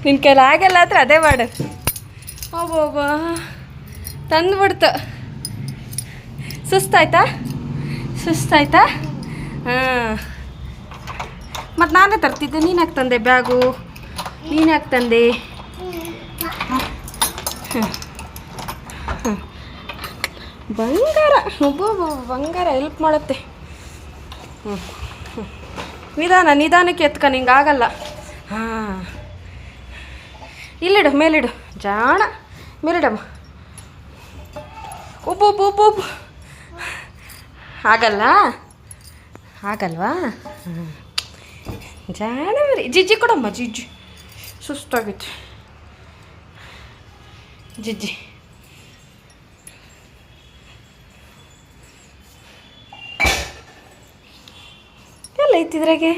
ನಿನ್ನ ಕೈಲಿ ಆಗಲ್ಲ ಹತ್ರ ಅದೇ ಮಾಡು. ಒಬ್ಬೊಬ್ಬ ತಂದುಬಿಡ್ತು. ಸುಸ್ತಾಯ್ತಾ ಹಾಂ. ಮತ್ತು ನಾನೇ ತರ್ತಿದ್ದೆ, ನೀನು ಯಾಕೆ ತಂದೆ ಬ್ಯಾಗು? ನೀನು ಯಾಕೆ ತಂದೆ? ಬಂಗಾರ ಒಬ್ಬೊಬ್ಬ ಬಂಗಾರ ಹೆಲ್ಪ್ ಮಾಡುತ್ತೆ. ನಿಧಾನಕ್ಕೆ ಎತ್ಕ, ನಿಂಗೆ ಆಗಲ್ಲ. ಹಾಂ, ಇಲ್ಲಿಡು, ಮೇಲಿಡು, ಜಾಣ ಮೇಲಿಡಮ್ಮ. ಒಬ್ಬೊಬ್ಬ ಆಗಲ್ವಾ? ಜಾಣ ಮರಿ. ಜಿಜ್ಜಿ ಕೊಡಮ್ಮ, ಜಿಜ್ಜಿ ಸುಸ್ತಾಗೈತೆ. ಜಿಜ್ಜಿ ಎಲ್ಲ ಐತಿದ್ರಾಗೆ.